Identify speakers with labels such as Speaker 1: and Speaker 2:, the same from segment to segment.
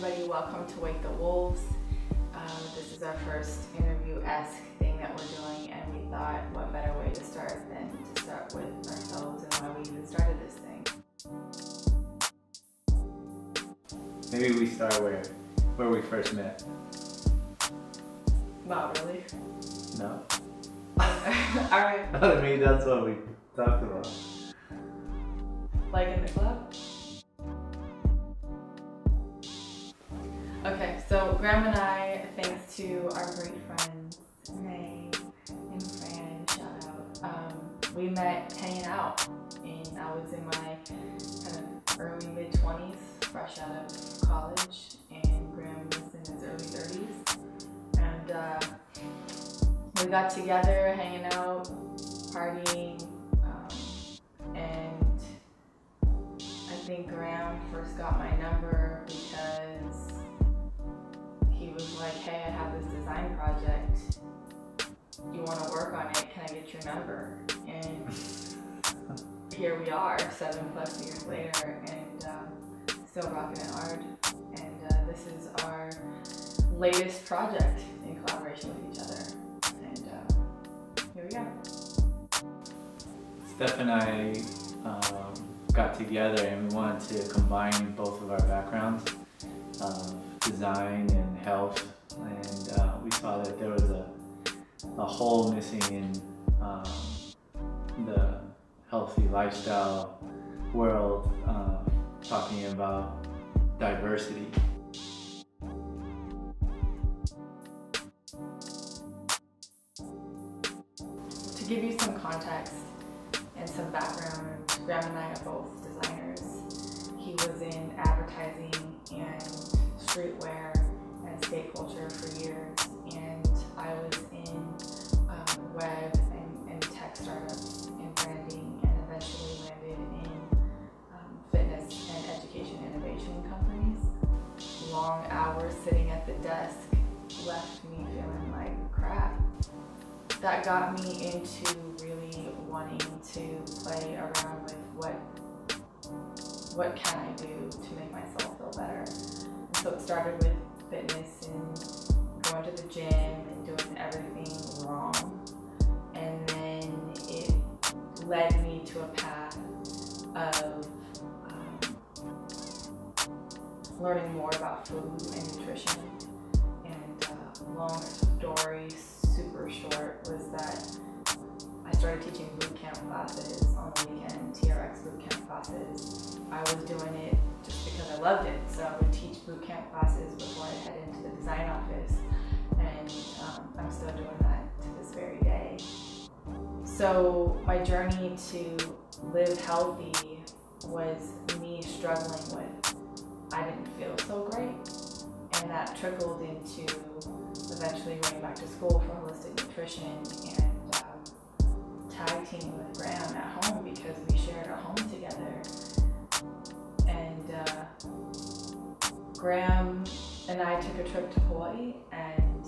Speaker 1: everybody, welcome to Wake the Wolves. This is our first interview-esque thing that we're doing, and we thought what better way to start than to start with ourselves and why we even started this thing.
Speaker 2: Maybe we start where we first met.
Speaker 1: Wow, really?
Speaker 2: No?
Speaker 1: Alright.
Speaker 2: I mean, that's what we talked about.
Speaker 1: Like in the club? Okay, so Graham and I, thanks to our great friends, Renee and Fran, shout out, we met hanging out, and I was in my kind of early mid-20s, fresh out of college, and Graham was in his early 30s, and we got together, hanging out, partying, and I think Graham first got my number because he was like, hey, I have this design project. You want to work on it? Can I get your number? And here we are, 7+ years later, and still rocking it hard. And this is our latest project in collaboration with each other. And here we go.
Speaker 2: Steph and I got together and we wanted to combine both of our backgrounds, design and health, and we saw that there was a hole missing in the healthy lifestyle world, talking about diversity.
Speaker 1: To give you some context and some background, Graham and I are both designers. He was in advertising and streetwear and skate culture for years, and I was in web and tech startups and branding, and eventually landed in fitness and education innovation companies. Long hours sitting at the desk left me feeling like crap. That got me into really wanting to play around with what can I do to make myself feel better. And so it started with fitness and going to the gym and doing everything wrong. And then it led me to a path of learning more about food and nutrition. And long story super short was that I started teaching boot camp classes on the weekend, TRX boot camp classes. I was doing it just because I loved it, so I would teach boot camp classes before I head into the design office, and I'm still doing that to this very day. So my journey to live healthy was me struggling with I didn't feel so great, and that trickled into eventually going back to school for holistic nutrition and tag teaming with Graham at home because we shared a home together. And Graham and I took a trip to Hawaii, and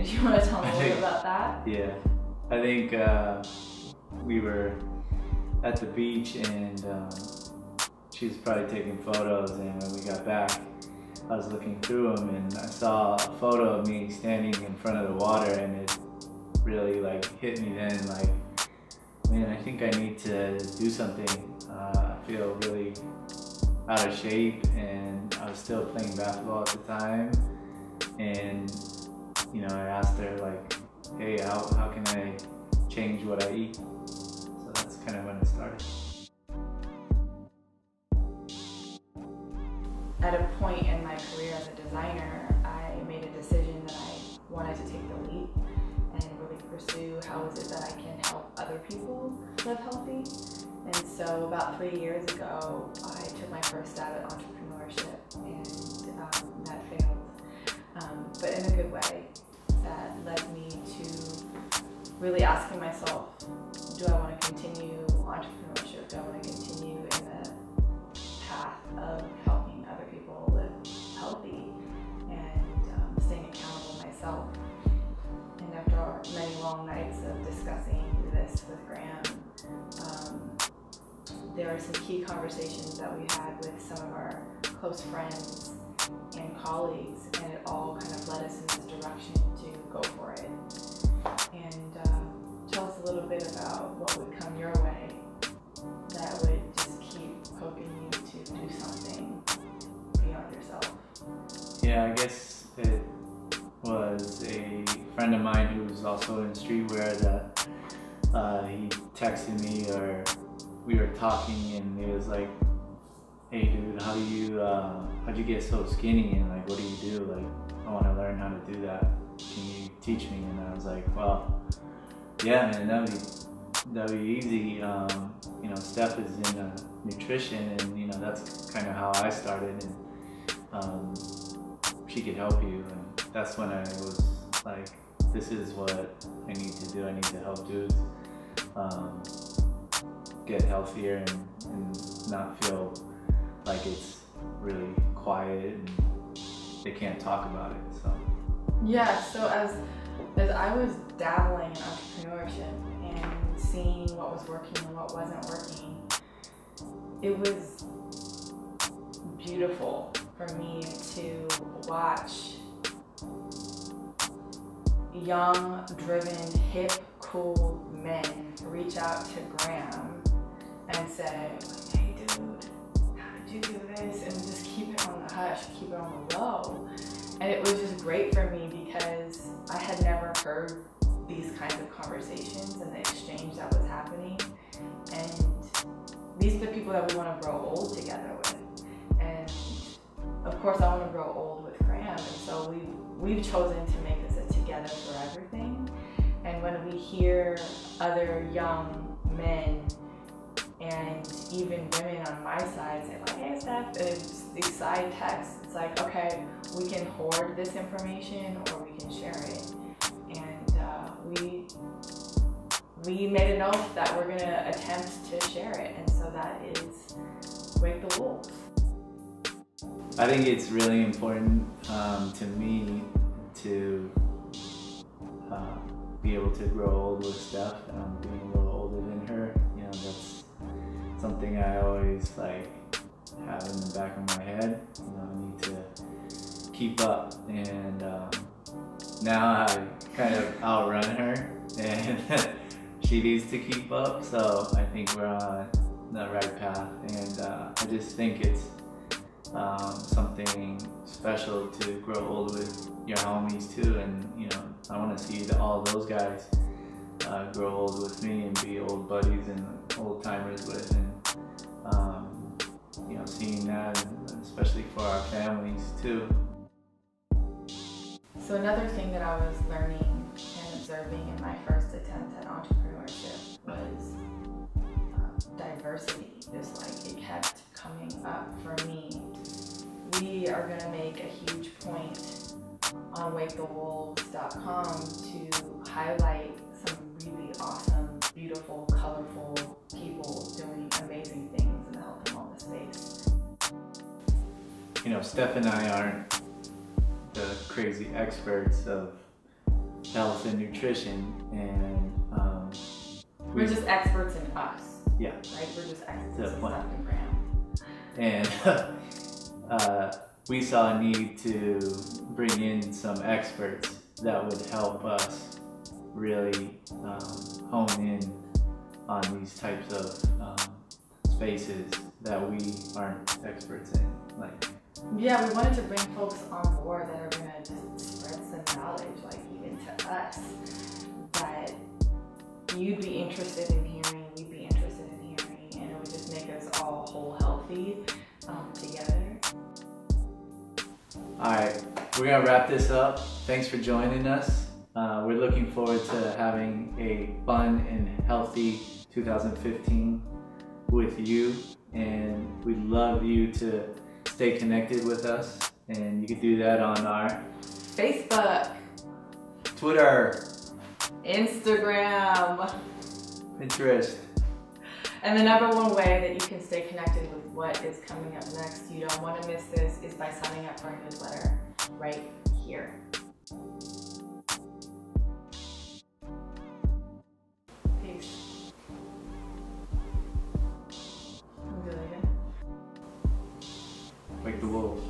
Speaker 1: you want to tell me a little bit about that?
Speaker 2: Yeah, I think we were at the beach, and she was probably taking photos, and when we got back, I was looking through them and I saw a photo of me standing in front of the water, and it really like hit me then, like, man, I think I need to do something. I feel really out of shape, and I was still playing basketball at the time, and you know, I asked her like, hey, how can I change what I eat? So that's kind of when it started.
Speaker 1: At a point in my career as a designer, I made a decision that I wanted to take the leap and really pursue how is it that I can help other people live healthy. And so about 3 years ago, I took my first stab at entrepreneurship, and that failed, but in a good way. That led me to really asking myself, do I want to continue entrepreneurship? Do I want to continue in the path of helping other people live healthy and staying accountable myself? And after many long nights of discussing this with Graham, there were some key conversations that we had with some of our close friends and colleagues, and it all kind of led us in this direction to go for it. And tell us a little bit about what would come your way that would just keep poking you to do something beyond yourself.
Speaker 2: Yeah, I guess it was a friend of mine who's also in streetwear that he texted me, or we were talking, and he was like, "Hey dude, how'd you get so skinny, and like what do you do? Like I want to learn how to do that. Can you teach me?" And I was like, "Well, yeah man, that'd be easy. You know, Steph is in nutrition, and you know that's kind of how I started, and she could help you." And that's when I was like, this is what I need to do. I need to help dudes get healthier and not feel like it's really quiet and they can't talk about it. So
Speaker 1: yeah, so as I was dabbling in entrepreneurship and seeing what was working and what wasn't working, it was beautiful for me to watch young, driven, hip, cool men reach out to Graham and say, "Hey dude, how did you do this?" And just keep it on the hush, keep it on the low. And it was just great for me because I had never heard these kinds of conversations and the exchange that was happening. And these are the people that we want to grow old together with. And of course I want to grow old with Graham, and so we've chosen to make this a together for everything. And when we hear other young men and even women on my side say like, "Hey Steph," and it's these side texts, it's like, okay, we can hoard this information or we can share it. And we made an oath that we're gonna attempt to share it, and so that is Wake the Wolves.
Speaker 2: I think it's really important to me to be able to grow old with Steph. Being a little older than her, you know, that's something I always like have in the back of my head. You know, I need to keep up, and now I kind of outrun her, and she needs to keep up. So I think we're on the right path, and I just think it's something special to grow old with your homies too. And you know, I want to see all those guys grow old with me and be old buddies and old timers with, and you know, seeing that, and especially for our families too.
Speaker 1: So another thing that I was learning and observing in my first attempt at entrepreneurship was diversity. Just like it kept coming up for me. We are going to make a huge point on wakethewolves.com to highlight some really awesome, beautiful, colorful people doing amazing things in the health and wellness space.
Speaker 2: You know, Steph and I aren't the crazy experts of health and nutrition, and
Speaker 1: we're just experts in us.
Speaker 2: Yeah.
Speaker 1: Right? We're just experts
Speaker 2: The
Speaker 1: in
Speaker 2: point.
Speaker 1: Steph and Graham.
Speaker 2: And we saw a need to bring in some experts that would help us really hone in on these types of spaces that we aren't experts in. Like,
Speaker 1: yeah, we wanted to bring folks on board that are going to just spread some knowledge, like even to us, that you'd be interested in hearing, we'd be interested in hearing, and it would just make us all whole healthy together.
Speaker 2: alright, we're gonna wrap this up. Thanks for joining us. We're looking forward to having a fun and healthy 2015 with you, and we'd love you to stay connected with us, and you can do that on our
Speaker 1: Facebook,
Speaker 2: Twitter,
Speaker 1: Instagram,
Speaker 2: Pinterest.
Speaker 1: and the number one way that you can stay connected with what is coming up next, you don't want to miss this, is by signing up for our newsletter right here. Peace.
Speaker 2: like the wolf.